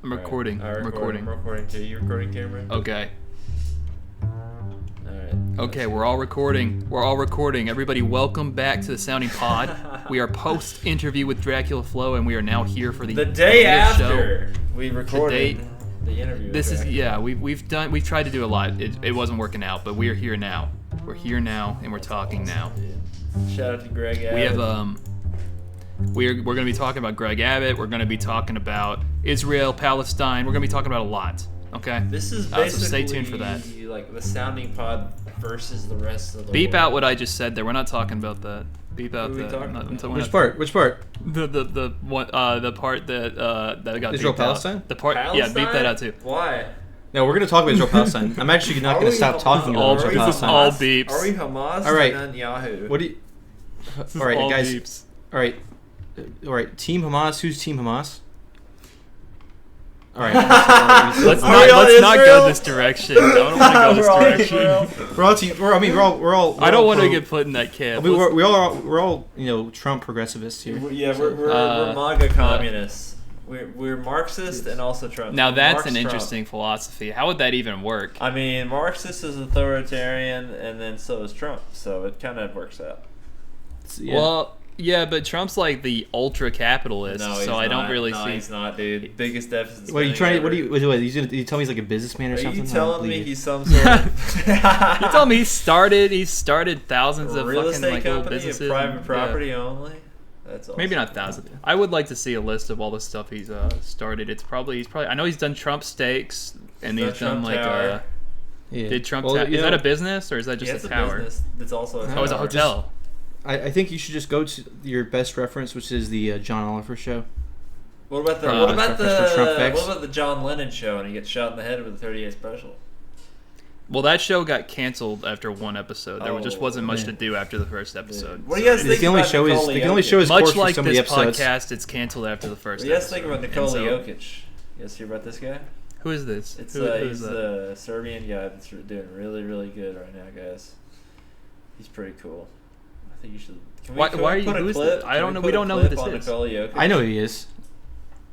I'm recording. Right. I'm recording. I'm recording too. You recording, Cameron? Okay. Alright. Okay, we're all recording. We're all recording. Everybody, welcome back to the Sounding Pod. We are post-interview with Dracula Flo, and we are now here for the day after show. we recorded the interview. This is we've tried to do a lot. It wasn't working out, but we're here now. We're here now, and we're talking now. Shout out to Greg Abbott. We have we're going to be talking about Greg Abbott. We're going to be talking about Israel, Palestine. We're going to be talking about a lot. Okay. This is basically so stay tuned for that. Like the Sounding Pod versus the rest of the Beep world. out what I just said there. We're not talking about that. Beep out that. Which part? Which part? The part that got Israel beeped Palestine? Out. The part. Palestine? Yeah, beep that out too. Why? No, we're going to talk about Israel Palestine. I'm actually not going to stop talking about Israel Palestine. All beeps. Are we Hamas All right. and Netanyahu? What do you? This is All right, all guys. beeps. All right. Team Hamas. Who's Team Hamas? All right. Let's not go this direction. I don't want to go this direction. We're all team. We're all. I don't want to get put in that camp. We're all Trump progressivists here. Yeah, we're MAGA communists. We're Marxist and also Trump. Now that's Marx an Trump. interesting philosophy. How would that even work? I mean, Marxist is authoritarian, and then so is Trump. So it kind of works out. Yeah. Well, yeah, but Trump's like the ultra capitalist, No, he's so I don't not. really No, see. he's not, dude. Biggest deficit. What are you trying? What are you tell me he's like a businessman or Are something? you telling me he's some sort of? You told me he started thousands of real fucking estate like little company businesses. and private Yeah. property only? That's awesome. Maybe not thousands. I would like to see a list of all the stuff he's started. He's probably. I know he's done Trump steaks, and he's done Trump like Tower. Did Trump? Well, Is that a business or is that just Yeah, it's a tower? business. It's also a tower. Oh, it's a hotel. I think you should just go to your best reference, which is the John Oliver show. What about the Trump what about the John Lennon show and he gets shot in the head with a 38 special? Well, that show got canceled after one episode. There just wasn't much to do after the first episode. What do you guys think about They can only show his Much course for like so many this episodes. podcast, it's canceled after the first What do you guys episode. think about Nikola And so- Jokic? You guys hear about this guy? Who is this? It's Who he's is that? a Serbian guy that's doing really, really good right now, guys. He's pretty cool. I think you should. Can we, Why can are we you? put a Who is clip? this? I Can don't know. put We a don't know who clip this on is. Nikola Jokic? I know who he is.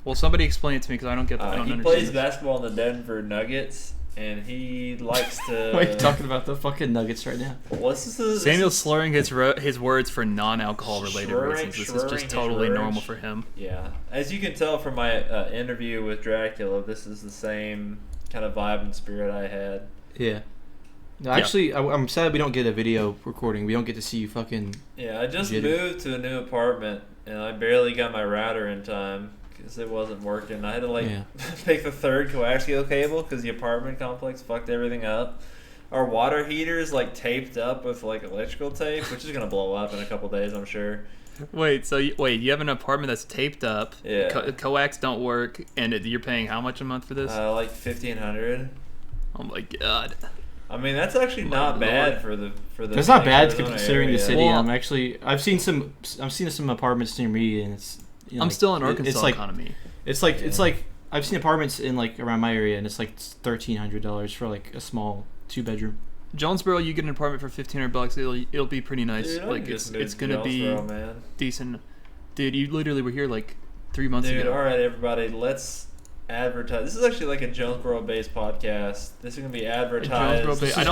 Well, somebody explain it to me because I don't get. I don't he understand. plays this. basketball in the Denver Nuggets, and he likes to. Why are you talking about the fucking Nuggets right now? Samuel's slurring his words for non-alcohol related reasons. This is just totally normal for him. Yeah, as you can tell from my interview with Dracula, this is the same kind of vibe and spirit I had. Yeah. No, actually, I'm sad we don't get a video recording. We don't get to see you fucking. Yeah, I just jitty. moved to a new apartment, and I barely got my router in time because it wasn't working. I had to pick the third coaxial cable because the apartment complex fucked everything up. Our water heater is taped up with electrical tape, which is gonna blow up in a couple days, I'm sure. Wait, you have an apartment that's taped up. Yeah. Coax don't work, and you're paying how much a month for this? $1,500. Oh my god. I mean, that's actually not bad for the. That's not bad Arizona considering area. the city. Well, I've seen some apartments near me, and it's. I'm still in Arkansas it's economy. It's like I've seen apartments in around my area, and it's $1,300 for a small 2-bedroom. Jonesboro, you get an apartment for $1,500. It'll be pretty nice. Dude, It's gonna be man. decent. Dude, you literally were here 3 months Dude, ago. all right, everybody, let's advertise. This is actually a Jonesboro-based podcast. This is gonna be advertised. I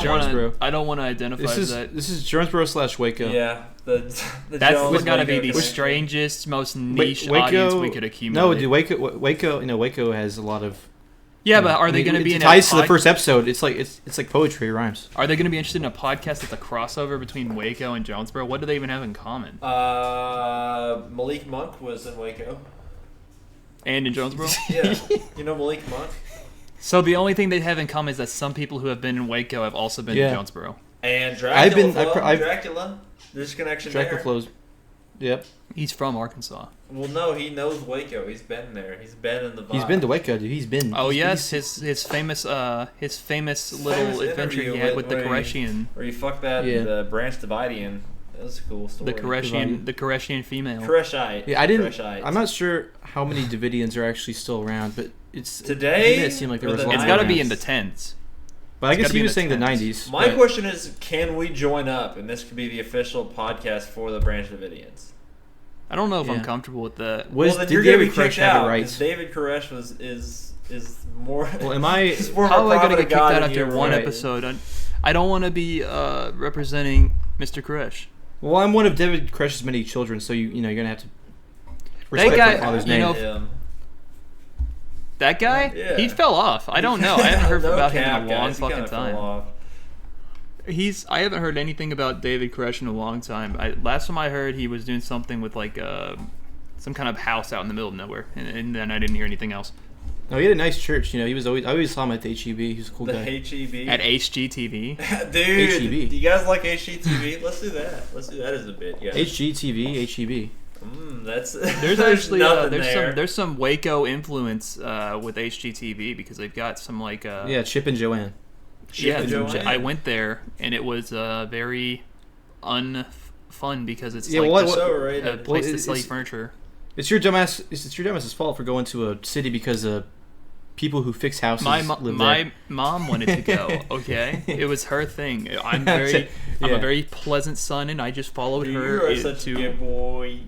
don't want to identify that. This is Jonesboro/Waco. Yeah, the That's Jones got to be Waco the connection. strangest, most niche Waco, audience we could accumulate. No, dude, Waco has a lot of. Yeah, but are they going to be in a ties to the first episode? It's like poetry, it rhymes. Are they going to be interested in a podcast that's a crossover between Waco and Jonesboro? What do they even have in common? Malik Monk was in Waco. And in Jonesboro? Yeah, you know Malik Monk. So the only thing they have in common is that some people who have been in Waco have also been in Jonesboro. And Dracula. There's a connection Dracula there. flows. Yep. He's from Arkansas. Well, no, he knows Waco. He's been there. He's been in the vibe. He's been to Waco, dude. He's been. Oh yes, his famous little adventure he had with the Koreshian. Where he fucked that Branch Davidian. That was a cool story. The Koreshian female. Koreshite. Yeah, Koreshite. I'm not sure how many Davidians are actually still around, but it's today. It seemed like there was. It's got to be in the tens. But I guess he was saying the 90s. My question is, can we join up, and this could be the official podcast for the Branch Davidians? I don't know if I'm comfortable with that. Well, then you're David Koresh have the rights? David Koresh is more. Well, am I? How am I going to get kicked out after one episode? I don't want to be representing Mr. Koresh. Well, I'm one of David Koresh's many children, so you're gonna have to respect my father's name. That guy, he fell off. I don't know. I haven't heard about him in a long fucking time. I haven't heard anything about David Koresh in a long time. Last time I heard, he was doing something with like some kind of house out in the middle of nowhere, and then I didn't hear anything else. Oh, he had a nice church. He was I always saw him at the HEB. He was a cool guy. The HEB at HGTV. Dude, HEB. Do you guys like HGTV? Let's do that. Let's do that as a bit. Yeah. HGTV, HEB. There's actually there's some Waco influence with HGTV because they've got some like Chip and Joanne. I went there and it was very unfun because it's a place to sell you furniture. It's your dumbass's fault for going to a city because people who fix houses live there. My mom wanted to go. Okay, it was her thing. I'm a very pleasant son, and I just followed her. You are such a good boy.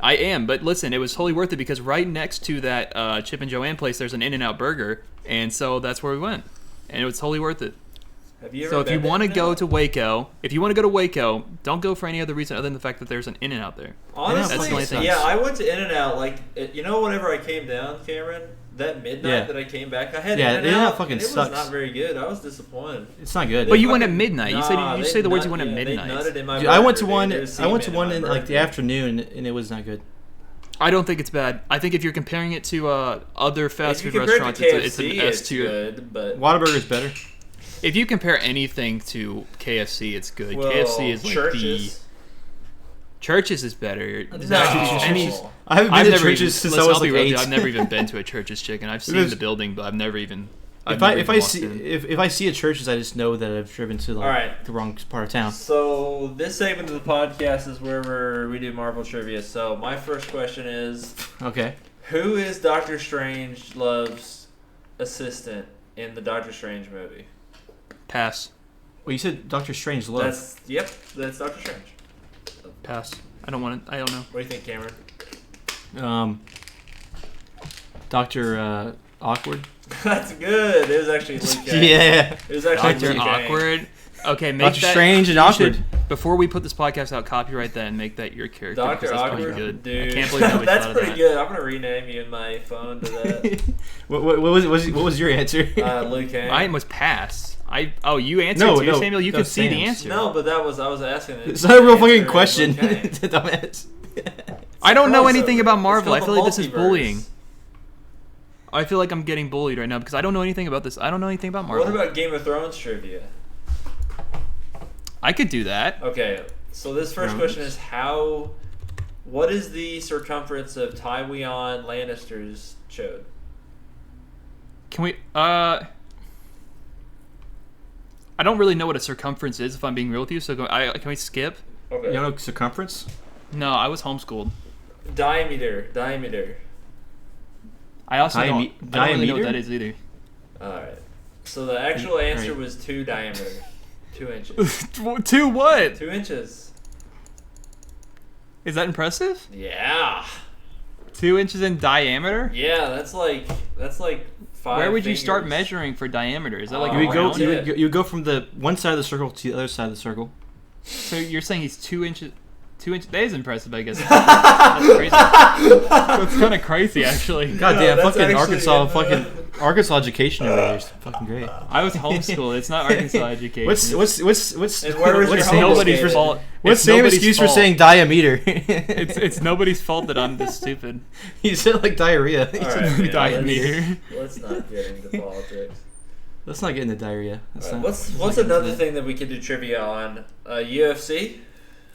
I am, but listen, it was totally worth it because right next to that Chip and Joanne place, there's an In-N-Out Burger, and so that's where we went, and it was totally worth it. If you want to go to Waco, don't go for any other reason other than the fact that there's an In-N-Out there. Honestly, that's the only thing. I went to In-N-Out whenever I came down, Cameron, that midnight that I came back, I had In-N-Out. Fucking it sucks. was not very good. I was disappointed. It's not good. But you went at midnight. You say the words you went at midnight. I went to one in like the afternoon, and it was not good. I don't think it's bad. I think if you're comparing it to other fast food restaurants, it's an S tier. Whataburger's better. If you compare anything to KFC, it's good. Well, KFC is like Church's. Church's is better. No. I haven't been to Church's since I was like 8. I've never even been to a Church's chicken. I've seen the building, but I've never even. If I see a Church's, I just know that I've driven to the wrong part of town. So this segment of the podcast is where we do Marvel trivia. So my first question is, okay, who is Doctor Strangelove's assistant in the Doctor Strange movie? Pass. Well, you said Doctor Strangelove. That's Doctor Strange. Pass. I don't want to. I don't know. What do you think, Cameron? Doctor Awkward. That's good. It was actually Luke Cage. Yeah. It was actually Doctor Awkward. Okay, make Doctor Strange and Awkward. Before we put this podcast out, copyright that and make that your character. Doctor Awkward, good. Dude. I can't believe nobody that's thought pretty of that. good. I'm gonna rename you in my phone to that. what was your answer? Luke Cage. Mine was pass. You answered too, Samuel. You could see the answer. No, but I was asking. It's not a real fucking question. Dumbass. I don't know anything about Marvel. I feel like this is bullying. I feel like I'm getting bullied right now because I don't know anything about this. I don't know anything about Marvel. What about Game of Thrones trivia? I could do that. Okay, so this first question is what is the circumference of Tywin Lannister's chode? Can we, I don't really know what a circumference is, if I'm being real with you, so can we skip? Okay. You don't know circumference? No, I was homeschooled. Diameter. I also don't really know what that is either. Alright. So the actual answer was 2 diameter. 2 inches. 2 what? 2 inches. Is that impressive? Yeah. 2 inches in diameter? Yeah, that's like 5 Where would fingers. you start measuring for diameter? Is that like you go from the one side of the circle to the other side of the circle. So you're saying he's 2 inches? 2 inches. That is impressive, I guess. That's crazy. That's kind of crazy, actually. Goddamn, fucking Arkansas education over there is fucking great. I was homeschooled. It's not Arkansas education. What's Sam's excuse for saying diameter? It's nobody's fault that I'm this stupid. He said like diarrhea. Diameter. Let's not get into politics. Let's not get into diarrhea. What's another thing that we could do trivia on? UFC?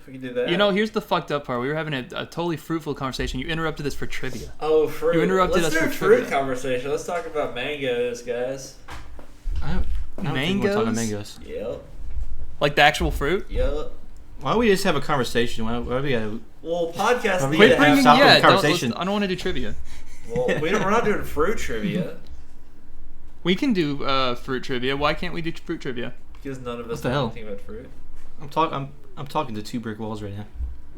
We can do that. Here's the fucked up part. We were having a totally fruitful conversation. You interrupted us for trivia. Oh, fruit. You interrupted us for Let's do a fruit conversation. Let's talk about mangoes, guys. I don't think we're talking mangoes. Yep. Like the actual fruit? Yep. Why don't we just have a conversation? Why do we gotta... Well, podcast... Quit bringing... Yeah, conversation. I don't want to do trivia. Well, we're not doing fruit trivia. We can do fruit trivia. Why can't we do fruit trivia? Because none of us know anything about fruit. I'm talking to 2 brick walls right now.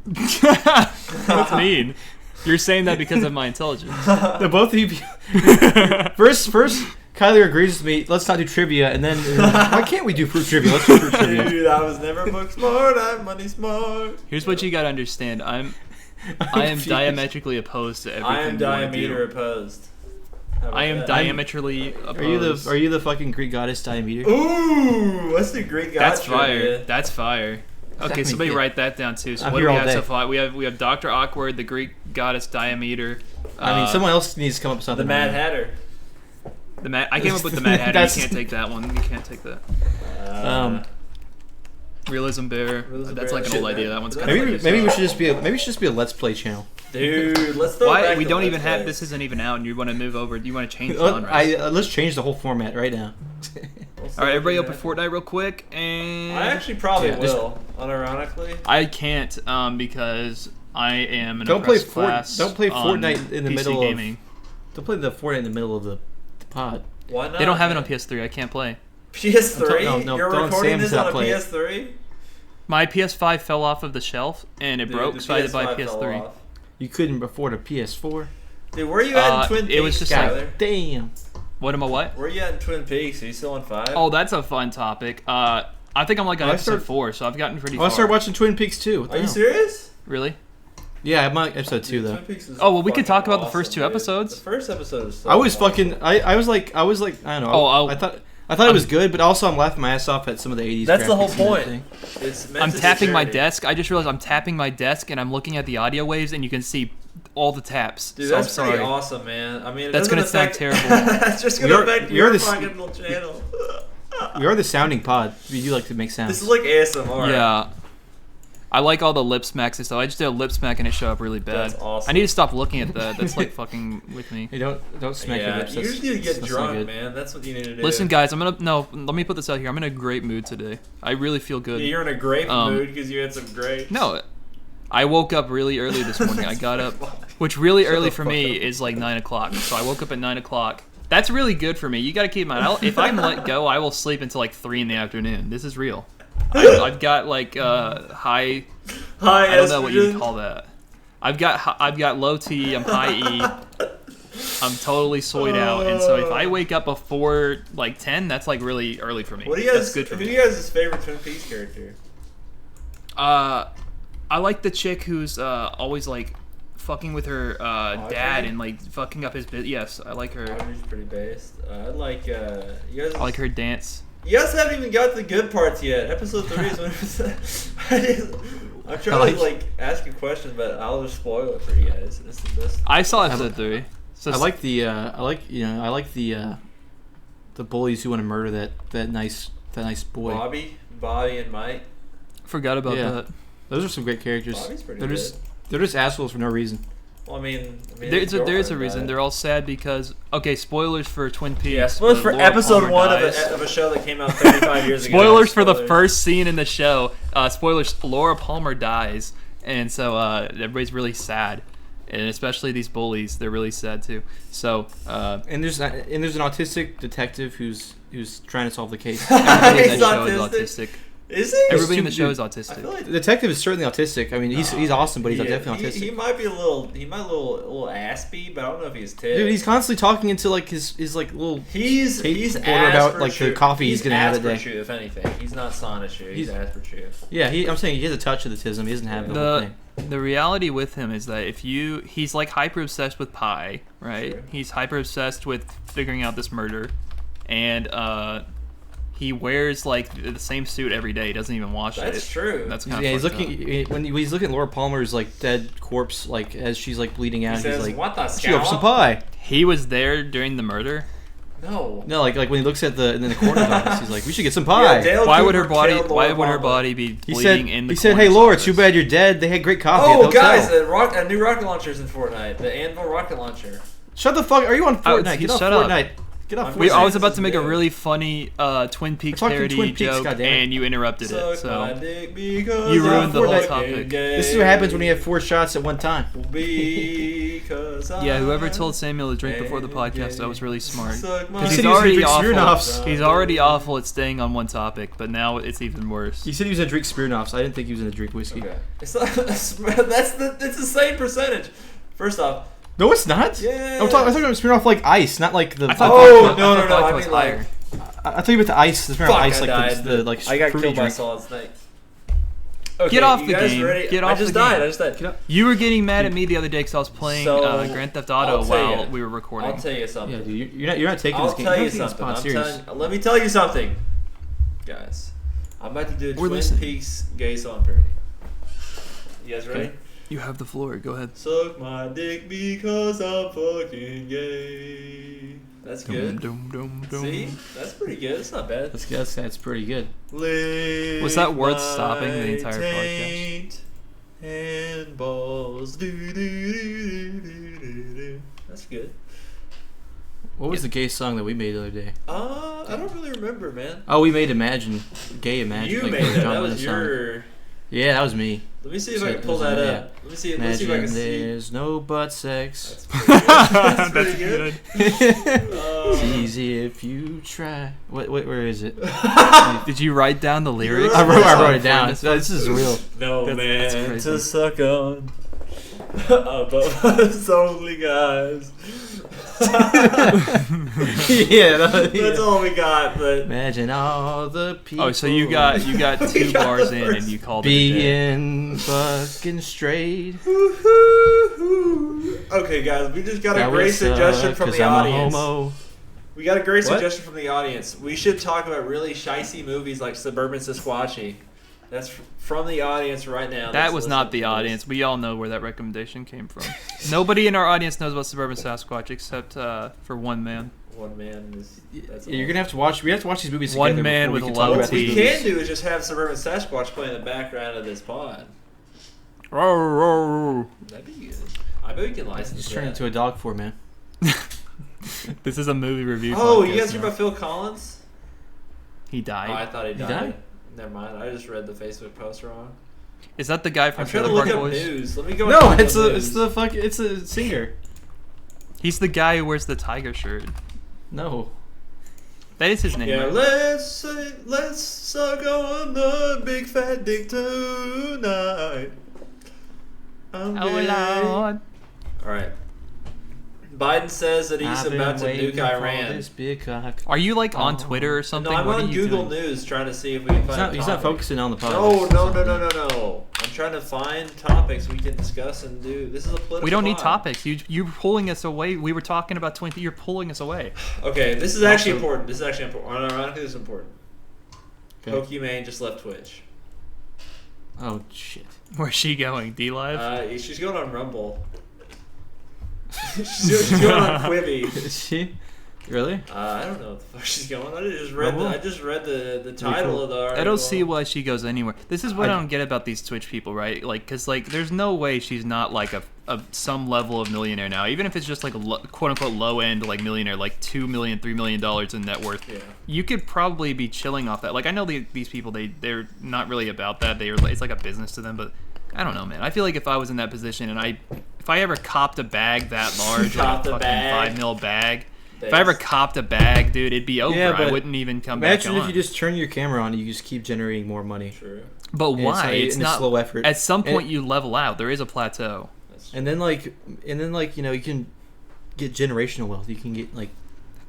That's mean. You're saying that because of my intelligence. The both of you. First, Kyler agrees with me. Let's not do trivia, and then why can't we do fruit trivia? Let's do fruit trivia. Dude, I was never book smart. I'm money smart. Here's what you gotta understand. I am diametrically opposed to everything. I am diameter opposed. I am diametrically opposed. Are you the fucking Greek goddess Diameter? Ooh, what's the Greek goddess? That's fire. That's fire. Okay, somebody write that down too. So I'm what do we have day. so far? We have Dr. Awkward, the Greek goddess Diameter. I mean, someone else needs to come up with something. The Mad Hatter. I came up with the Mad Hatter. You can't take that one. You can't take that. Realism Bear. That's like an old idea. That one's kind of maybe we should just be a Let's Play channel. Dude, let's throw Why back we to don't Let's even have Plays. this isn't even out and you want to move over? Do you want to change genres? Let's change the whole format right now. All right, everybody open Fortnite real quick and I actually probably will, unironically. I can't because I am an Don't play oppressed class. Don't play on Fortnite in the PC middle gaming. Don't play the Fortnite in the middle of the pod. Why not? They don't have it on PS3. I can't play. PS3? No, You're don't recording this on a play it. PS3? My PS5 fell off of the shelf and it broke, so I had to buy a PS5 fell PS3. off. You couldn't afford a PS4. Dude, where are you at in Twin Peaks? It was just Skyler? like, damn. What am I what? Where are you at in Twin Peaks? Are you still on 5? Oh, that's a fun topic. I think I'm like on episode 4, so I've gotten pretty far. I started watching Twin Peaks too. Are you serious? Really? Yeah, I'm on episode 2 though. Twin Peaks is Oh well, we could talk about awesome, the first 2 dude. episodes. The first episode is so I was awesome. fucking. I was like I don't know. Oh, I thought it was good, but also I'm laughing my ass off at some of the 80s. That's the whole graphics and point. everything. It's meant I'm to tapping my security. desk. I just realized I'm tapping my desk and I'm looking at the audio waves and you can see all the taps. Dude, so that's I'm pretty sorry. awesome, man. I mean, it That's doesn't gonna sound affect- terrible. That's just gonna affect your the- fucking little channel. We are the sounding pod. We do like to make sounds. This is like ASMR. Yeah. I like all the lip smacks and stuff. I just did a lip smack and it showed up really bad. That's awesome. I need to stop looking at that. That's like fucking with me. Hey, don't smack your Yeah, lips. you just need to get that's not drunk, good. man. That's what you need to do. Listen, guys, let me put this out here. I'm in a great mood today. I really feel good. Yeah, you're in a grape Um, mood because you had some grapes. No, I woke up really early this morning. I got up, which really early for me is like 9 o'clock. So I woke up at 9 o'clock. That's really good for me. You got to keep in mind, if I'm let go, I will sleep until like 3 in the afternoon. This is real. I've got like high. I don't know what you would call that. I've got low T. I'm high E. I'm totally soyed out, and so if I wake up before like 10, that's like really early for me. What do you guys? That's good for Who me. do you guys' favorite Twin Peaks character? I like the chick who's always like fucking with her dad and like fucking up his business. Yes, I like her. Audrey's pretty based. I like you guys. I like her dance. You guys haven't even got to the good parts yet. Episode 3 is when I'm trying to like ask a question, but I'll just spoil it for you guys. It's the best. I saw episode 3. So I like the bullies who want to murder that nice boy. Bobby and Mike. forgot about Yeah. that. Those are some great characters. Bobby's pretty They're good. just assholes for no reason. Well, I mean There's a reason. They're all sad because spoilers for Twin Peaks. Yeah, spoilers for Laura episode Palmer 1 dies. of a show that came out 35 years ago. Spoilers for the first scene in the show. Spoilers: Laura Palmer dies, and so everybody's really sad, and especially these bullies. They're really sad too. So And there's an autistic detective who's trying to solve the case. everybody in He's that show is autistic? autistic. Is he? Everybody in the Dude, show is I autistic. feel like The detective is certainly autistic. I mean, he's awesome, but he's definitely autistic. He might be a little aspy, but I don't know if he's tipped. Dude, he's constantly talking into like his like little. He's reporter ass about, for like, the shoe. coffee he's gonna have that Asper day. Shoe, if anything. He's not Sonic Shoe. He's Asper Shoe. Yeah, I'm saying he has a touch of autism. He doesn't have the whole thing. The reality with him is that he's like hyper obsessed with pie, right? Sure. He's hyper obsessed with figuring out this murder, and he wears like the same suit every day. He doesn't even wash it. That's true. That's kind of Yeah, he's looking when he's looking at Laura Palmer's like dead corpse, like as she's like bleeding out. He says, he's like, "What the "She over some scallop?" pie." He was there during the murder. No. No, like when he looks at in the coroner's office, he's like, "We should get some pie." Yeah, Dale Why would Cooper her body? killed Why Laura would her Palmer. body be He bleeding said, in the? "He said, hey coroner's Laura, office? too bad you're dead. They had great coffee at the Oh, hotel." guys, a new rocket launcher's in Fortnite. The Anvil rocket launcher. Shut the fuck! Are you on Fortnite? Get off shut up. Fortnite. Get off. I was about to make a really funny Twin Peaks parody joke, and you interrupted it. So you ruined the whole topic. This is what happens when you have 4 shots at one time. Yeah, whoever told Samuel to drink before the podcast, that was really smart. Because he's already awful. He's already awful at staying on one topic, but now it's even worse. He said he was gonna drink Smirnoffs. I didn't think he was gonna drink whiskey. Okay. It's the same percentage. First off. No, it's not. Yeah. I thought about Smirnoff like ice, not like the. No. I mean like. I thought you meant the ice. The Smirnoff ice, like the like. I got killed drink. by a solid snake. Okay, get off the game. Ready? Get off I just died. You were getting mad at me the other day because I was playing Grand Theft Auto while we were recording. I'll tell you something. Yeah, dude, you're not taking this game. I'll tell you something. Let me tell you something, guys. I'm about to do a Twin Peaks gay song parody. You guys ready? Okay. You have the floor. Go ahead. Suck my dick because I'm fucking gay. That's good. See? That's pretty good. It's not bad. That's pretty good. Was that worth stopping the entire podcast? And balls. That's good. What was the gay song that we made the other day? I don't really remember, man. Oh, we made Imagine. Gay Imagine. You made that. That was your... Yeah, that was me. Let me see if I can pull that up. Let me see if I can see. There's no butt sex. That's pretty good. It's easy if you try. Where is it? Did you write down the lyrics? I wrote it down. This is real. No man to suck on above us only guys. Yeah, that's all we got. But imagine all the people. Oh, so you got 2 bars in and you called it being fucking straight. Okay, guys, we just got a great suggestion from the audience. We got a great suggestion from the audience. We should talk about really shicey movies like Suburban Sasquatchy. That's from the audience right now. That was not the audience. We all know where that recommendation came from. Nobody in our audience knows about Suburban Sasquatch except for one man. One man is. You're gonna have to watch. We have to watch these movies together. One man with a low What we can do is just have Suburban Sasquatch play in the background of this pod. That'd be good. I bet we can license. Just turn into a dog for man. This is a movie review. Oh, you guys hear about Phil Collins? He died. Oh, I thought he died. Never mind. I just read the Facebook post wrong. Is that the guy from Trailer Park Boys? News. Let me go. No, it's a singer. He's the guy who wears the tiger shirt. No. That is his name. Yeah, right? let's suck on the big fat dick tonight. Oh Lord. All right. Biden says that he's about to nuke Iran. Are you like on Twitter or something? No, I'm on Google News trying to see if we can find. He's not focusing on the podcast. No. I'm trying to find topics we can discuss and do. This is a political. We don't need topics. You're pulling us away. We were talking about 20. You're pulling us away. Okay, this is actually important. Ironically, this is important. Okay. Pokimane just left Twitch. Oh shit. Where's she going? D-Live? She's going on Rumble. she's going on Quibi. Is she? Really? I don't know what the fuck she's going. I just read the title of the article. I don't see why she goes anywhere. This is what I don't get about these Twitch people, right? Like, cause like, there's no way she's not like a some level of millionaire now. Even if it's just like a quote unquote low end like millionaire, like $2 million, $3 million in net worth. Yeah. You could probably be chilling off that. Like, I know these people, they're not really about that. It's like a business to them, but I don't know, man. I feel like if I was in that position and if I ever copped a bag that large, like a fucking $5 million bag. If I ever copped a bag, dude, it'd be over. Yeah, I wouldn't even come back on. Imagine if you just turn your camera on and you just keep generating more money. True. But why? It's not slow effort. At some point, you level out. There is a plateau. And then you can get generational wealth. You can get like.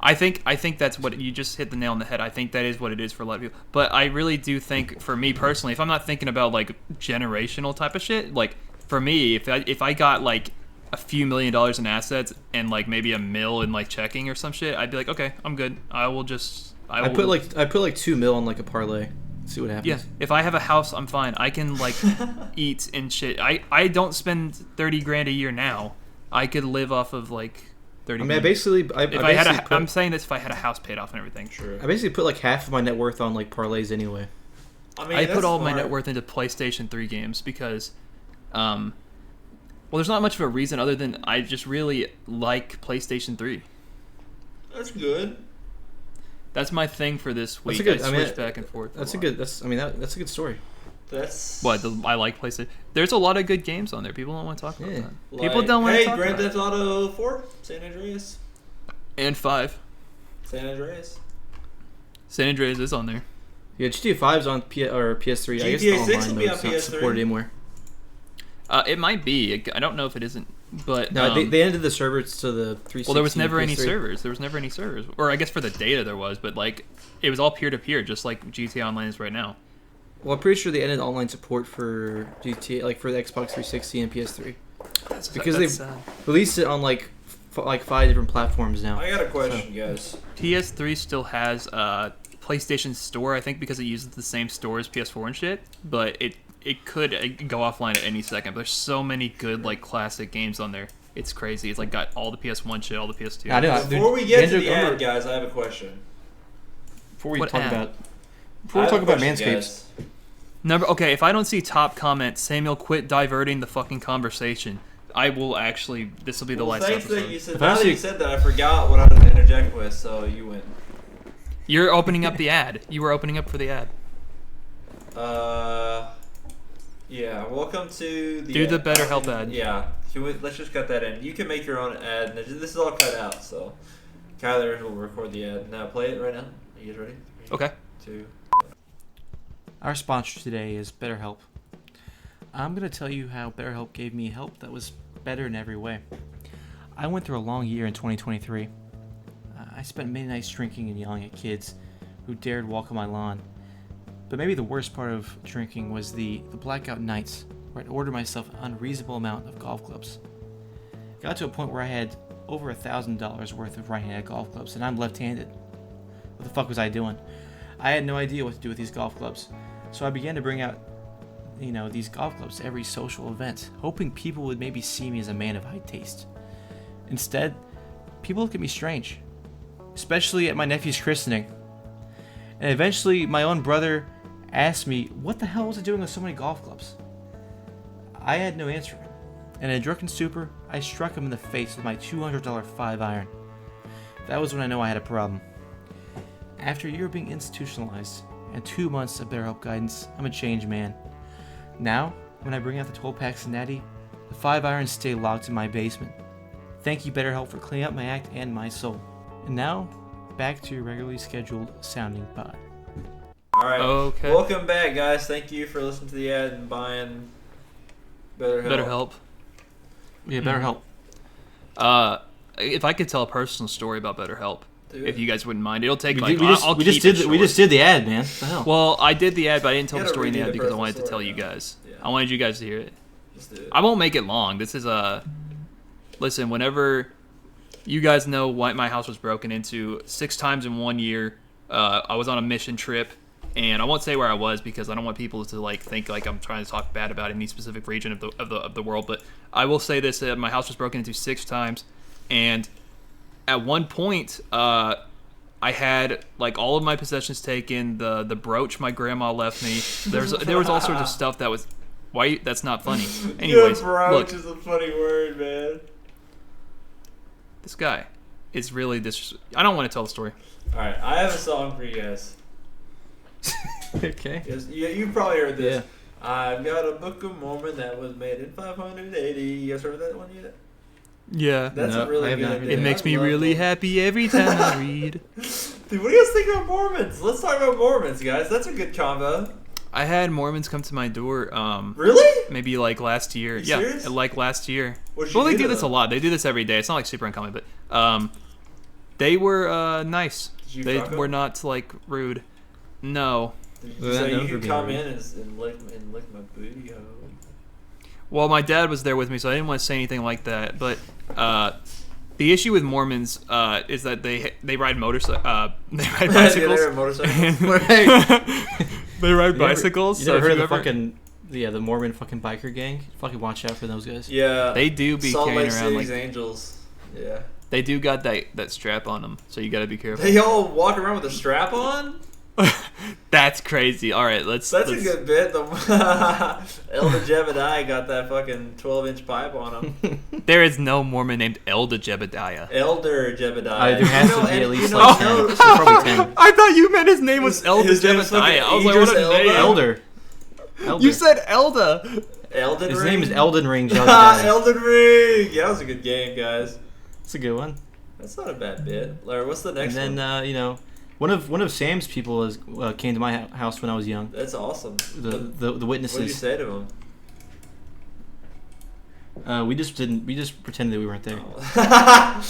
I think that's what you just hit the nail on the head. I think that is what it is for a lot of people. But I really do think, for me personally, if I'm not thinking about like generational type of shit, like for me, if I got like a few $1 million in assets and like maybe $1 million in like checking or some shit, I'd be like, okay, I'm good. I put like $2 million on like a parlay. See what happens. Yeah, if I have a house, I'm fine. I can like eat and shit. I don't spend $30,000 a year now. I could live off of like 30. I'm saying this if I had a house paid off and everything. Sure. I basically put like half of my net worth on like parlays anyway. I put all my net worth into PlayStation 3 games because, well, there's not much of a reason other than I just really like PlayStation 3. That's good. That's my thing for this week. That's a good, I switch back and forth. That's a good story. I like PlayStation. There's a lot of good games on there. People don't want to talk about that. People don't want to talk about Grand Theft Auto 4, San Andreas. And 5. San Andreas. San Andreas is on there. Yeah, GTA 5's on PS3. GTA I guess 6 will online, be though. on It's not PS3. supported anymore. It might be. I don't know if it isn't. But no, they ended the servers to the 360. Well, there was never any PS3. servers. Or I guess for the data there was, but like it was all peer-to-peer, just like GTA Online is right now. Well, I'm pretty sure they ended online support for GTA, like for the Xbox 360 and PS3. Because they've released it on like 5 different platforms now. I got a question, guys. PS3 still has PlayStation Store, I think, because it uses the same store as PS4 and shit. But it could go offline at any second. But there's so many good like classic games on there. It's crazy. It's like got all the PS1 shit, all the PS2. I know. Before we get to the ad, guys, I have a question. Before we talk about Manscaped. Okay, if I don't see top comment, Samuel, quit diverting the fucking conversation. I will actually. This will be the last episode. That you said, now that you said that, I forgot what I was going to interject with, so you win. You're opening up the ad. You were opening up for the ad. Yeah. Welcome to the. Do the BetterHelp ad. Yeah. Let's just cut that in. You can make your own ad. And this is all cut out, so Kyler will record the ad. Now play it right now. Are you guys ready? Okay. 2. Our sponsor today is BetterHelp. I'm going to tell you how BetterHelp gave me help that was better in every way. I went through a long year in 2023. I spent many nights drinking and yelling at kids who dared walk on my lawn. But maybe the worst part of drinking was the blackout nights where I'd order myself an unreasonable amount of golf clubs. It got to a point where I had over $1,000 worth of right-handed golf clubs, and I'm left-handed. What the fuck was I doing? I had no idea what to do with these golf clubs. So I began to bring out, these golf clubs to every social event, hoping people would maybe see me as a man of high taste. Instead, people looked at me strange, especially at my nephew's christening. And eventually, my own brother asked me, what the hell was I doing with so many golf clubs? I had no answer. And in a drunken stupor, I struck him in the face with my $200 5-iron. That was when I know I had a problem. After a year of being institutionalized and 2 months of BetterHelp guidance, I'm a changed man. Now, when I bring out the 12-pack Natty, the 5-irons stay locked in my basement. Thank you, BetterHelp, for cleaning up my act and my soul. And now, back to your regularly scheduled sounding pod. All right. Okay. Welcome back, guys. Thank you for listening to the ad and buying BetterHelp. Yeah, BetterHelp. If I could tell a personal story about BetterHelp, if you guys wouldn't mind, it'll take we just did the ad, man. What the hell? Well, I did the ad, but I didn't tell the story in the ad because I wanted to tell you guys. Yeah. I wanted you guys to hear it. Just do it. I won't make it long. This is listen, whenever you guys know why my house was broken into 6 times in 1 year, I was on a mission trip, and I won't say where I was because I don't want people to like think like I'm trying to talk bad about any specific region of the world. But I will say this: my house was broken into 6 times, and at one point, I had like all of my possessions taken. The brooch my grandma left me. There was all sorts of stuff that was. Why? That's not funny. Anyways, brooch is a funny word, man. This guy is really I don't want to tell the story. All right, I have a song for you guys. Okay. You probably heard this. Yeah. I've got a Book of Mormon that was made in 580. You guys heard that one yet? Yeah. That's a really good. It makes me really happy every time I read. Dude, what do you guys think about Mormons? Let's talk about Mormons, guys. That's a good combo. I had Mormons come to my door. Really? Maybe like last year. You serious? Like last year. Well, they do this a lot. They do this every day. It's not like super uncommon, but they were nice. They were not like rude. No. So you could come in and lick my booty hole. Well, my dad was there with me, so I didn't want to say anything like that. But the issue with Mormons is that they ride bicycles. They ride motorcycles. They ride bicycles. You never heard of the Mormon fucking biker gang? Fucking watch out for those guys. Yeah. They do be Salt carrying Lake around City's like angels. Yeah. They do got that strap on them, so you got to be careful. They all walk around with a strap on? That's crazy. All right, let's. That's a good bit. Elder Jebediah got that fucking 12-inch pipe on him. There is no Mormon named Elder Jebediah. Elder Jebediah. There has to be at least like 10. Probably 10. I thought you meant his name was Elder Jebediah. I was like, what a name. Elder. You said Elder. Elden His Ring? name is Elden Ring. Elden Ring. Yeah, that was a good game, guys. It's a good one. That's not a bad bit. Larry, what's the next one? And then one of Sam's people came to my house when I was young. That's awesome. The witnesses. What did you say to him? We just pretended that we weren't there. Oh.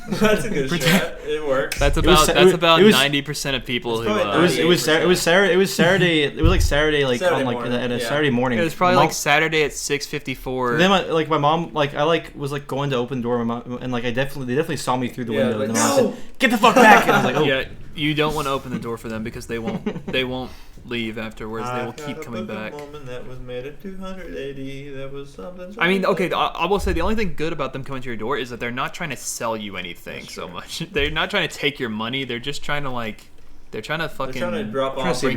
That's a good shot. It works. That's about 90% of people who. It was Saturday. It was Saturday. It was like Saturday, like Saturday on like morning, at a yeah. Saturday morning. It was probably like Saturday at 6:54. Then my mom was going to open the door. My mom, and like they definitely saw me through the window. Like, and my mom said, "Get the fuck back!" And I was like, "Oh." Yeah, you don't want to open the door for them because they won't leave afterwards. They will keep coming back. That was made at 280. That was something. I mean, okay, I will say the only thing good about them coming to your door is that they're not trying to sell you anything so much. They're not trying to take your money. They're just trying to bring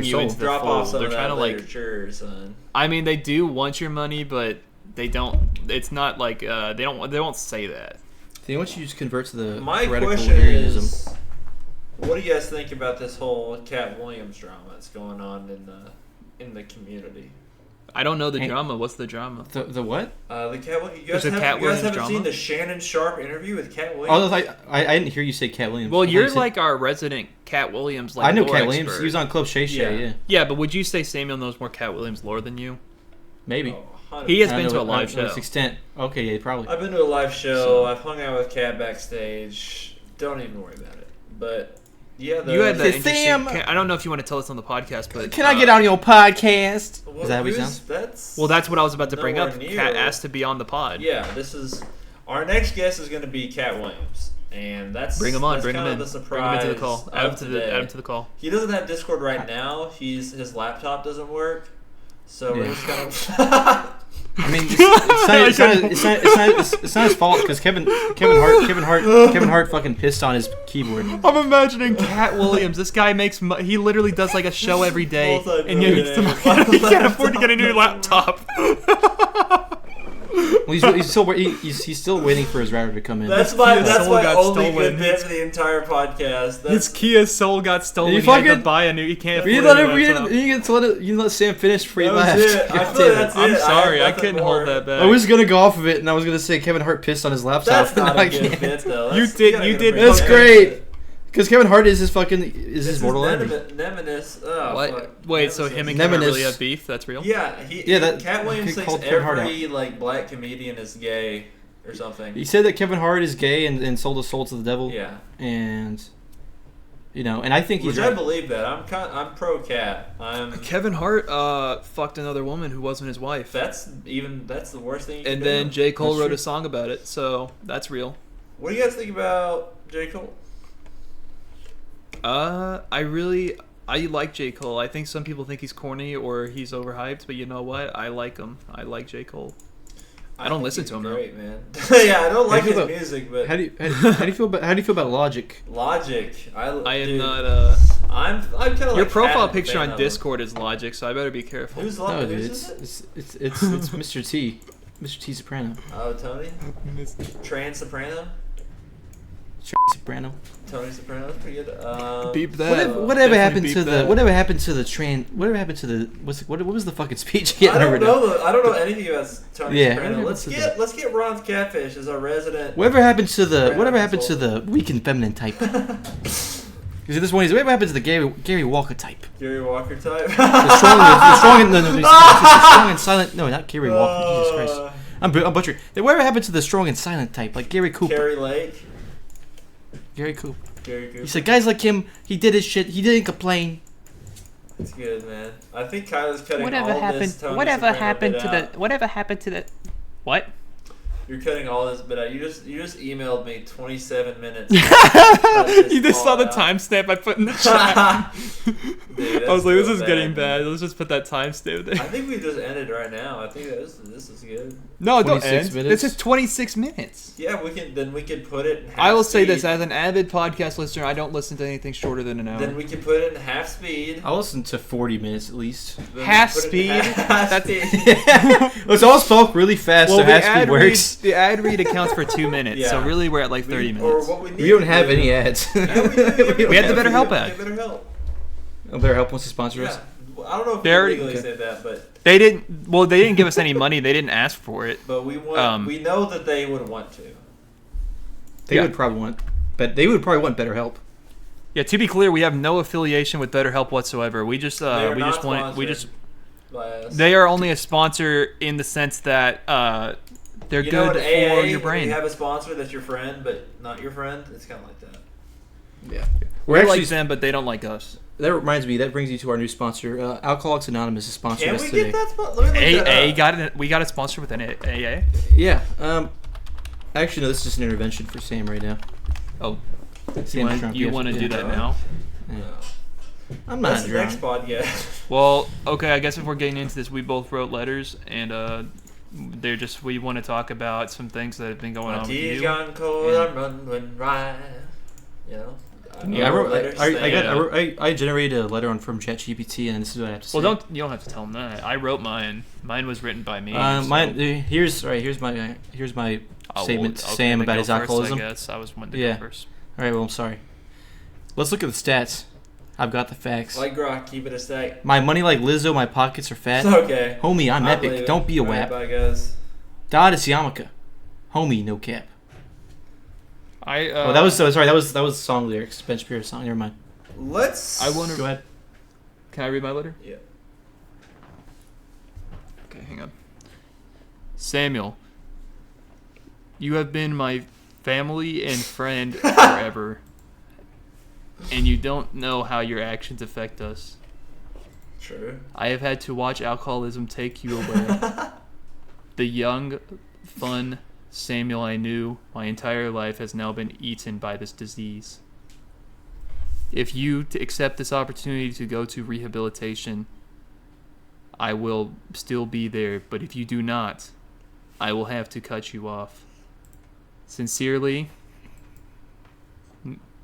you into the fold. They're trying to like. Sure, son. I mean, they do want your money, but they don't. It's not like they won't say that. They want you to just convert to the My heretical question Arianism. is, what do you guys think about this whole Cat Williams drama that's going on in the community? I don't know the drama. What's the drama? The what? The Cat. You guys Williams haven't drama? seen the Shannon Sharp interview with Cat Williams? Oh, I didn't hear you say Cat Williams. Well, you're like our resident Cat Williams. Like, I know lore Cat expert. Williams. He was on Club Shay Shay. Yeah. Yeah, but would you say Samuel knows more Cat Williams lore than you? Maybe. Oh, He has been to a live show. To this extent. Okay, yeah, probably. I've been to a live show. I've hung out with Cat backstage. Don't even worry about it. But yeah, you had that interesting. Sam, I don't know if you want to tell us on the podcast, but can I get on your podcast? Is that how we sound? That's what I was about to bring up. near. Cat asked to be on the pod. Yeah, this is our next guest is going to be Cat Williams, and that's bring him on. That's Bring him in. The Bring him into the call. Add him to the call. He doesn't have Discord right now. His laptop doesn't work, so we're just kind of. I mean, it's not his fault because Kevin Hart fucking pissed on his keyboard. I'm imagining Cat Williams. This guy he literally does like a show every day, and yet he can't afford to get a new laptop. Well, he's still waiting for his router to come in. That's my only good bit for the entire podcast. His Kia Soul got stolen. He had to buy a new. He can't. You let Sam finish before you left. I'm sorry, I couldn't hold that back. I was gonna go off of it, and I was gonna say Kevin Hart pissed on his laptop. That's not a good bit, though. You did. That's great. Because Kevin Hart is his mortal enemy. Nemesis. What? Fuck. Wait, Nemesis. so him and Kevin really have beef? That's real? Yeah. Cat Williams thinks every black comedian is gay or something. He said that Kevin Hart is gay and sold his soul to the devil. Yeah. And and I think he's right. I believe that. I'm pro Cat. Kevin Hart fucked another woman who wasn't his wife. That's the worst thing. And then J. Cole wrote a song about it, so that's real. What do you guys think about J. Cole? I like J. Cole. I think some people think he's corny or he's overhyped, but you know what? I like him. I like J. Cole. I don't listen to him great, though. Man. Yeah, I don't like his music, but how do you feel about Logic? Logic, I am dude, not. I'm kind of your profile picture on Discord is Logic, so I better be careful. Who's Logic? No, dude, it's Mr. T, Mr. T Soprano. Oh, Tony, Trans Soprano. Soprano. Tony Soprano, that's pretty good. Beep that. Whatever happened to the what was the fucking speech? I don't know anything about Tony Soprano. Let's get Ron's Catfish as our resident. Whatever happened to the weak and feminine type? Because this one is whatever happened to the Gary Walker type. Gary Walker type. the strong and silent. No, not Gary Walker. Jesus Christ. I'm butchering. Whatever happened to the strong and silent type, like Gary Cooper? Gary Lake. Gary Cooper. He said, guys like him, he did his shit. He didn't complain. It's good, man. I think Kyla's cutting whatever all happened, this Tony whatever Soprano happened bit to out. the whatever happened to the what? You're cutting all this bit out. You just emailed me 27 minutes. You just saw the timestamp I put in the chat. Dude, I was like, this is getting bad. Let's just put that timestamp there. I think we just ended right now. I think this is good. No, don't end. Minutes? This is 26 minutes. Yeah, we can put it in half I will say speed. this, as an avid podcast listener, I don't listen to anything shorter than an hour. Then we can put it in half speed. I'll listen to 40 minutes at least. Half speed? Half speed. Let's all spoke really fast, so half speed works. The ad read accounts for 2 minutes, so really we're at like 30 minutes. We don't have any ads. Yeah, we had the BetterHelp ad. BetterHelp. BetterHelp wants to sponsor us. Well, I don't know if they legally said that, but they didn't. Well, they didn't give us any money. They didn't ask for it. But we want. We know that they would want to. They would probably want, but they would probably want BetterHelp. Yeah. To be clear, we have no affiliation with BetterHelp whatsoever. We just They are only a sponsor in the sense that they're good for AA, your brain. You have a sponsor that's your friend, but not your friend. It's kind of like that. Yeah. We like them, but they don't like us. That reminds me. That brings you to our new sponsor. Alcoholics Anonymous is sponsoring us today. Can we get that sponsor? We got a sponsor with an AA? Yeah. Actually, no. This is just an intervention for Sam right now. Oh. Sam you want to do that now? Yeah. I'm not drunk. Next podcast. Well, okay. I guess if we're getting into this, we both wrote letters, and we want to talk about some things that have been going on with you. Gone cold, I'm running right. You know. I generated a letter from ChatGPT, and this is what I have to say. Well, you don't have to tell them that. I wrote mine. Mine was written by me. Here's my statement to Sam about his alcoholism. I guess I was one to go first. All right. Well, I'm sorry. Let's look at the stats. I've got the facts. Like Grok, keep it a stack. My money like Lizzo, my pockets are fat. Okay. Homie, I'm epic. Don't be a wap. Bye, guys. Dad is Yamaka. Homie, no cap. That was song lyrics. Ben Shapiro's song. Never mind. Go ahead. Can I read my letter? Yeah. Okay, hang on. Samuel, you have been my family and friend forever, and you don't know how your actions affect us. True. I have had to watch alcoholism take you away. The young, fun Samuel I knew my entire life has now been eaten by this disease. If you accept this opportunity to go to rehabilitation, I will still be there, but if you do not, I will have to cut you off. Sincerely,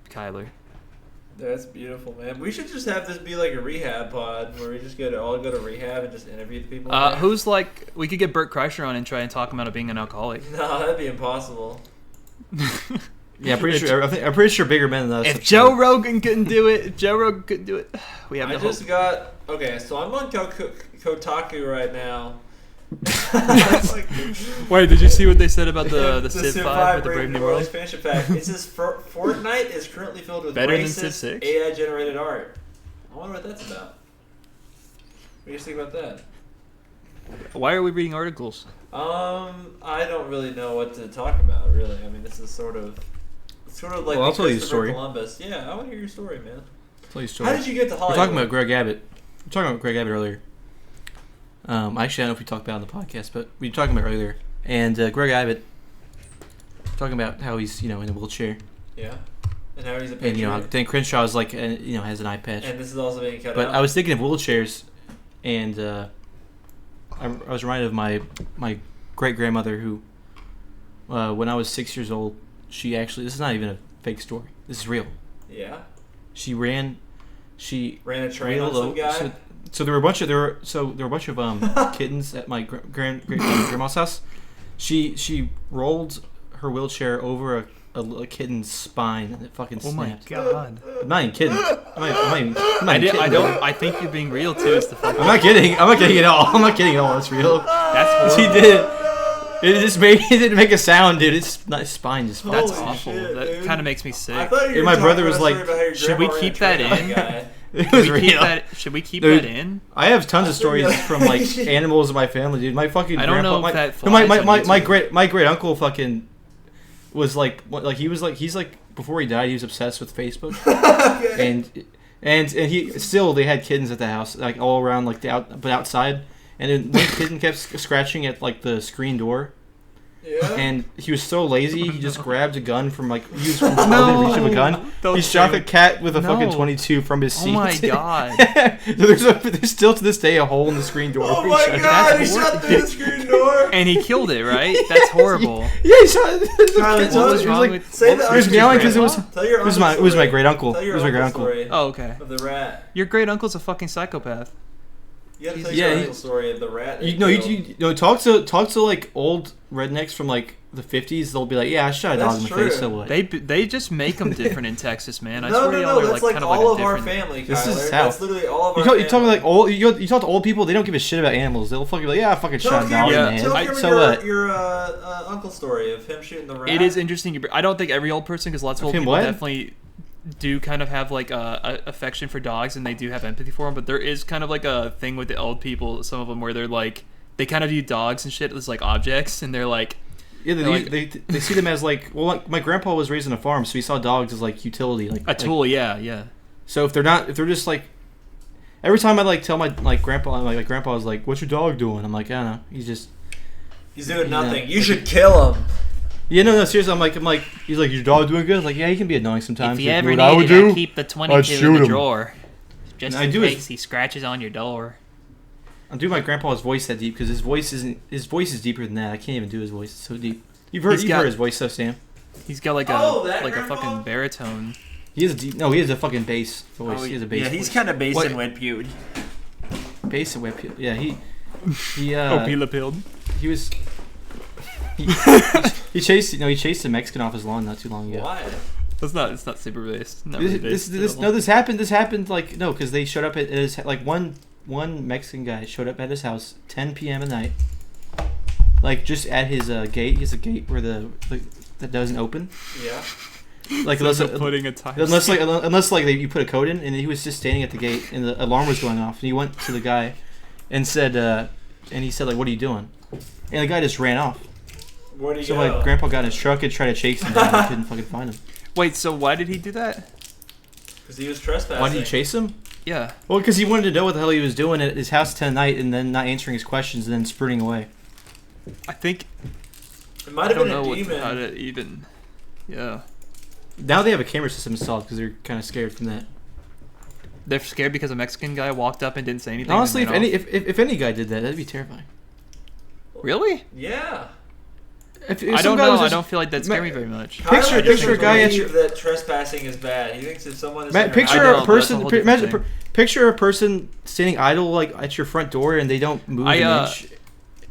Kyler. That's beautiful, man. We should just have this be like a rehab pod where we just all go to rehab and just interview the people. We could get Bert Kreischer on and try and talk him out of being an alcoholic. No, that'd be impossible. Yeah, I'm pretty sure bigger men than us. If Joe Rogan couldn't do it, we have Okay, so I'm on Kotaku right now. Wait, did you see what they said about the Civ 5 with the Brave New World? Expansion pack. It says Fortnite is currently filled with better racist than Civ 6? AI-generated art. I wonder what that's about. What do you think about that? Why are we reading articles? I don't really know what to talk about, really. I mean, this is sort of like I'll tell you a story. Columbus. Yeah, I want to hear your story, man. I'll tell you a story. How did you get to Hollywood? We're talking about Greg Abbott. We were talking about Greg Abbott earlier. Actually, I don't know if we talked about it on the podcast, but we were talking about it earlier. And Greg Abbott, talking about how he's in a wheelchair. Yeah. And how he's a patriot. And Dan Crenshaw is like has an eye patch. And this is also being cut out. But I was thinking of wheelchairs, and I was reminded of my great grandmother who, when I was 6 years old, she actually, this is not even a fake story. This is real. Yeah. She ran a train on some guy. So there were a bunch of kittens at my grandma's house. She rolled her wheelchair over a kitten's spine and it fucking snapped. Oh my god! I'm not even kidding. I think you're being real too. I'm not kidding. I'm not kidding at all. That's real. That's horrible. She did. It didn't make a sound, dude. His spine just. That's awful. Shit, that kind of makes me sick. And my brother was like, "Should we keep that in?" It was real. Should we keep that in? I have tons of stories from like animals in my family, dude. My fucking I don't grandpa, know if that flies my great uncle fucking was like he's like before he died he was obsessed with Facebook. Okay. and he still they had kittens at the house like all around like but outside, and then one kitten kept scratching at like the screen door, Yeah. And he was so lazy, he just grabbed a gun from like he was from the reach of a gun. He shot the cat with a fucking 22 from his seat. Oh my god! there's still to this day a hole in the screen door. Oh my god! He shot through the screen door. And he killed it, right? That's horrible. Yeah, he shot. What was wrong with? Say that. He was meowing because it was my great uncle. It was my great uncle. Oh, okay. Of the rat. Your great uncle's a fucking psychopath. You gotta tell your uncle's story of the rat. You talk to like old rednecks from like the 50s. They'll be like, yeah, I shot a dog in the face. So what? They just make them different in Texas, man. I No, swear y'all are that's like like kind of all like of our different... family. This is Kyler. South. That's literally all of our family. You talk to like old. You talk to old people. They don't give a shit about animals. They'll fucking be like, yeah, I fucking shot a dog in the head. Tell your uncle's story of him shooting the rat. It is interesting. I don't think every old person, because lots of old people definitely do kind of have like a affection for dogs, and they do have empathy for them. But there is kind of like a thing with the old people, some of them, where they're like, they kind of view dogs and shit as like objects, and they're like, yeah, they see them as like, well, like, my grandpa was raised on a farm, so he saw dogs as like utility, like a tool. Yeah. So if they're just like, every time I like tell my grandpa, my grandpa was like, what's your dog doing? I'm like, I don't know, he's doing nothing. You should kill him. Yeah, no, seriously. I'm like, he's like, your dog doing good? I was like, yeah, he can be annoying sometimes. If you ever need it, I keep the 22 in the drawer, just in case he scratches on your door. I'm doing my grandpa's voice that deep because his voice is deeper than that. I can't even do his voice. It's so deep. You've heard his voice, though, Sam. He's got like a fucking baritone. He has a fucking bass voice. He has a bass. Yeah, he's kind of bass and wet pewed. Bass and wet pewed. Yeah, he Opila pilled. He was. He chased a Mexican off his lawn not too long ago. Why? It's not super based. This happened like no, because they showed up at his like one Mexican guy showed up at his house 10 p.m. at night, like just at his gate. He has a gate where that doesn't open. Yeah. Like unless you put a code in, and he was just standing at the gate, and the alarm was going off, and he went to the guy, and said, like, what are you doing? And the guy just ran off. Where'd he go? So my grandpa got in his truck and tried to chase him, and I couldn't fucking find him. Wait, so why did he do that? Because he was trespassing. Why did he chase him? Yeah. Well, because he wanted to know what the hell he was doing at his house 10 at night, and then not answering his questions, and then sprinting away. I think. It might have been a demon. How to even. Yeah. Now they have a camera system installed because they're kind of scared from that. They're scared because a Mexican guy walked up and didn't say anything. Honestly, if any guy did that, that'd be terrifying. Really? Yeah. I don't know. I don't feel like that scared me very much. Picture a guy at your that trespassing is bad. He thinks if someone is picture a person standing idle like at your front door and they don't move an inch,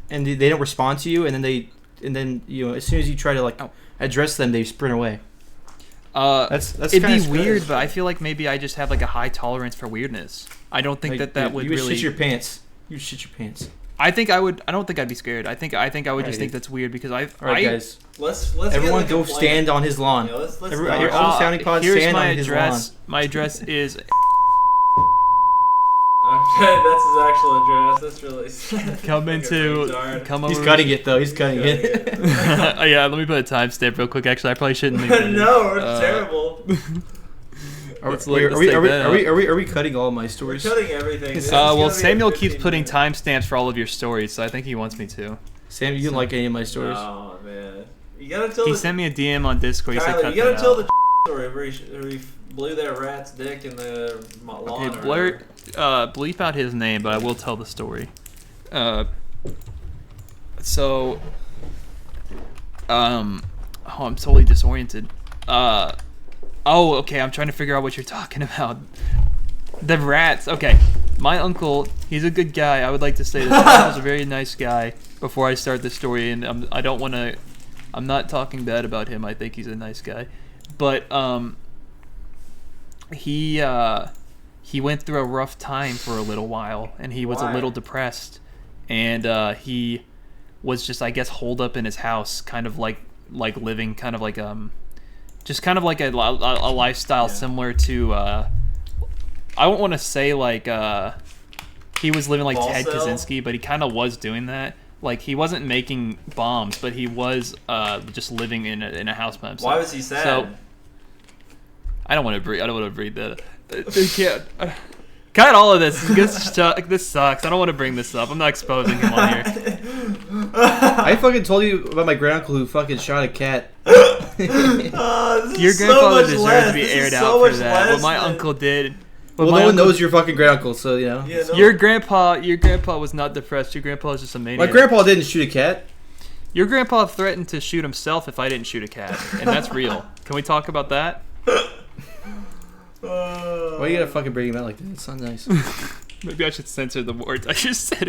and they don't respond to you, and then as soon as you try to like address them, they sprint away. That's it'd be weird, but I feel like maybe I just have like a high tolerance for weirdness. I don't think that would you really. Shit your pants. You shit your pants. I think I would. I don't think I'd be scared. I think I would just think that's weird because All right, guys. Let's everyone go stand on his lawn. Yeah, let's all sounding pods stand on his lawn. My address is. Okay, that's his actual address. That's really. Come over. He's cutting it though. He's cutting it. Yeah, let me put a timestamp real quick. Actually, I probably shouldn't. No, it's terrible. Are we cutting all my stories? We're cutting everything. Well, Samuel keeps putting timestamps for all of your stories, so I think he wants me to. Sam, you didn't like any of my stories. Oh man, you gotta tell. He sent me a DM on Discord. Tyler, you gotta tell the story where he blew that rat's dick in the lawn. Okay, bleep out his name, but I will tell the story. I'm totally disoriented. Okay, I'm trying to figure out what you're talking about. The rats. Okay, my uncle, he's a good guy. I would like to say that my uncle's a very nice guy before I start this story, and I'm not talking bad about him. I think he's a nice guy. But, he went through a rough time for a little while, and he was a little depressed, and he was just, I guess, holed up in his house, kind of like living kind of like just kind of like a lifestyle similar to I don't want to say like he was living like Ted Kaczynski, but he kind of was doing that. Like he wasn't making bombs, but he was just living in a house by himself. Why was he sad? So, I don't want to breathe that. They can't. Cut all of this. This sucks. I don't want to bring this up. I'm not exposing him on here. I fucking told you about my granduncle who fucking shot a cat. Your grandfather deserved to be aired out for that. What my uncle did. Well, no one knows your fucking granduncle, so you know. Yeah, your grandpa was not depressed. Your grandpa was just a maniac. My grandpa didn't shoot a cat. Your grandpa threatened to shoot himself if I didn't shoot a cat, and that's real. Can we talk about that? Why you gotta fucking bring him out like that? It's not nice. Maybe I should censor the words I just said.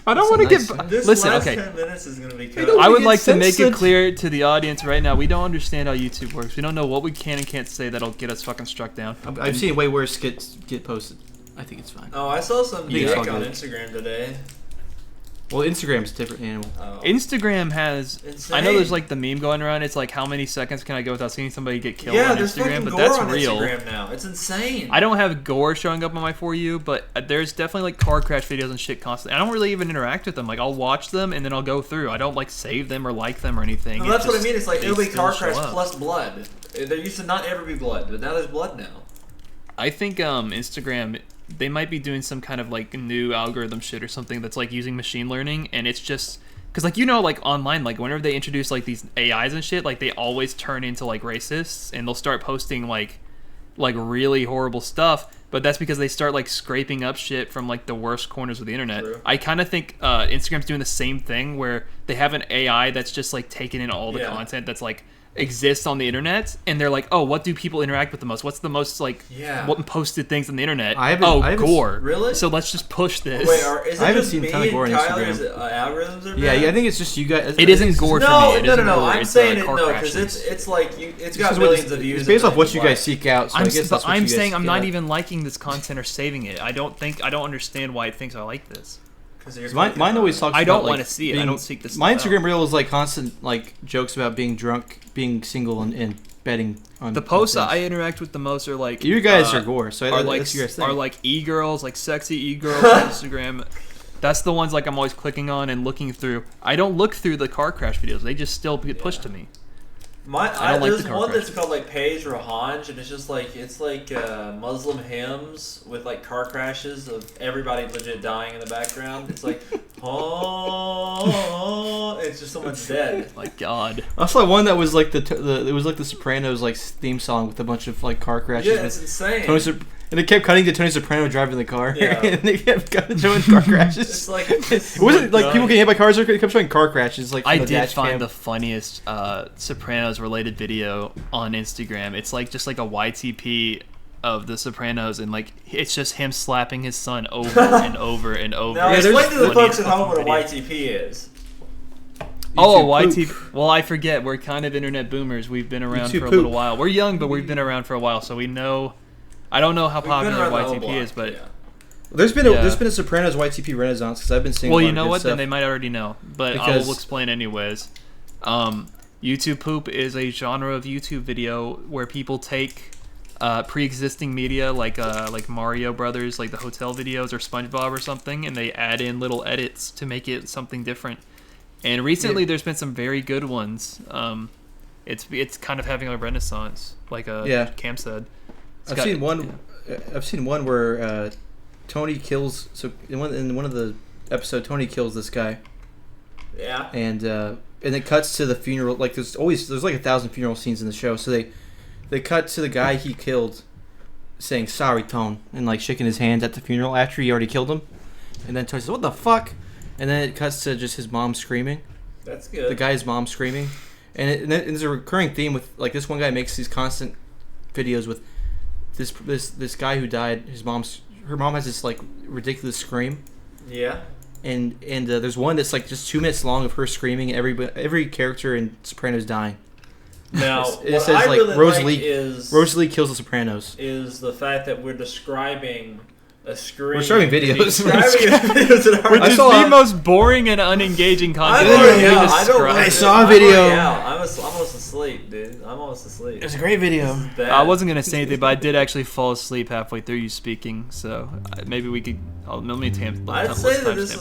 I don't want to get... Listen, okay. 10 minutes is gonna be cut. I would like to make it clear to the audience right now, we don't understand how YouTube works. We don't know what we can and can't say that'll get us fucking struck down. I've seen way worse skits get posted. I think it's fine. Oh, I saw some dick on Instagram today. Well, Instagram's a different animal. Oh. Instagram has... Insane. I know there's like the meme going around. It's like, how many seconds can I go without seeing somebody get killed on Instagram? But that's real. Instagram now. It's insane. I don't have gore showing up on my For You, but there's definitely like car crash videos and shit constantly. I don't really even interact with them. Like, I'll watch them and then I'll go through. I don't like save them or like them or anything. No, that's what I mean. It's like it'll be car crash plus blood. There used to not ever be blood, but now there's blood now. I think Instagram... They might be doing some kind of like new algorithm shit or something that's like using machine learning, and it's just because like like online, like whenever they introduce like these AIs and shit, like they always turn into like racists, and they'll start posting like really horrible stuff. But that's because they start like scraping up shit from like the worst corners of the internet. True. I kind of think Instagram's doing the same thing where they have an AI that's just like taking in all the content that's like exists on the internet, and they're like, oh, what do people interact with the most? What's the most like what posted things on the internet? Gore. Really? So let's just push this. Wait, I haven't seen a ton of gore on Instagram. Algorithms are bad? Yeah, I think it's just you guys. It isn't gore for me. No. I'm saying it because it's like it's got millions of views. It's based off what you guys seek out. So I guess that's what I'm saying. I'm not even liking this content or saving it. I don't understand why it thinks I like this. Mine always talks about I don't want to see it. I don't seek this. My Instagram reel is like constant like jokes about being drunk, being single, and betting on the posts that I interact with the most are like you guys are gore, so are like e-girls, like sexy e-girls on Instagram. That's the ones like I'm always clicking on and looking through. I don't look through the car crash videos; they just still get pushed to me. There's one that's called like Page Rahanj, and it's like Muslim hymns with like car crashes of everybody legit dying in the background. It's like it's just someone's dead. My God. I saw one that was like it was like the Sopranos like theme song with a bunch of like car crashes. Yeah, it's insane. And it kept cutting to Tony Soprano driving the car. Yeah. And they kept showing car crashes. It's like it wasn't like people getting hit by cars. It kept showing car crashes. Like I did find the funniest Sopranos related video on Instagram. It's like just like a YTP of the Sopranos, and like it's just him slapping his son over and over and over. Now explain to the folks at home what a YTP is. YTP. Well, I forget. We're kind of internet boomers. We've been around for a little while. We're young, but we've been around for a while, so we know. I don't know how popular YTP is, but there's been a Sopranos YTP renaissance because I've been seeing. Well, you know what? Then they might already know, but I will explain anyways. YouTube poop is a genre of YouTube video where people take pre-existing media like Mario Brothers, like the hotel videos or SpongeBob or something, and they add in little edits to make it something different. And recently, there's been some very good ones. It's kind of having a renaissance, like Cam said. I've seen one where Tony kills. So in one of the episodes, Tony kills this guy. Yeah. And it cuts to the funeral. Like there's like 1,000 funeral scenes in the show. So they cut to the guy he killed, saying sorry, Tone, and like shaking his hands at the funeral after he already killed him. And then Tony says, "What the fuck?" And then it cuts to just his mom screaming. That's good. The guy's mom screaming, and there's a recurring theme with like this one guy makes these constant videos with. This guy who died, her mom has this like ridiculous scream. Yeah. And there's one that's like just 2 minutes long of her screaming, and every character in Sopranos dying. Now, it says like Rosalie kills the Sopranos. Is the fact that we're describing a screen. We're showing videos. Which is the most boring and unengaging content. I saw a video. I'm almost asleep, dude. I'm almost asleep. It's a great video. I wasn't going to say anything, but I did actually fall asleep halfway through you speaking, so maybe we could... Let me I'd say that this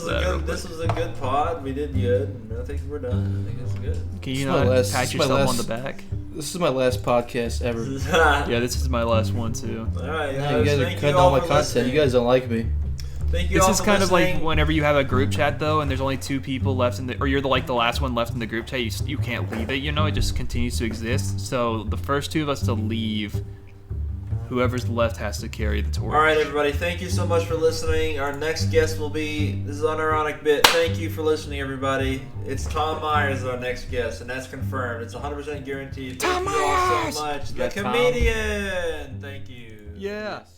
was a good pod. We did good, and I think we're done. I think it's good. Can you not pat yourself on the back? This is my last podcast ever. Yeah, this is my last one, too. All right, you guys are cutting all my content. You guys don't like me. Thank you This all is for kind listening. of like whenever you have a group chat though, and there's only 2 people left or you're the last one left in the group chat. You can't leave it. It just continues to exist. So the first 2 of us to leave, whoever's left has to carry the torch. All right, everybody. Thank you so much for listening. Our next guest will be. This is unironic bit. Thank you for listening, everybody. It's Tom Myers, our next guest, and that's confirmed. It's 100% guaranteed. Thank you all so much. The comedian. Thank you. Yeah. Yes.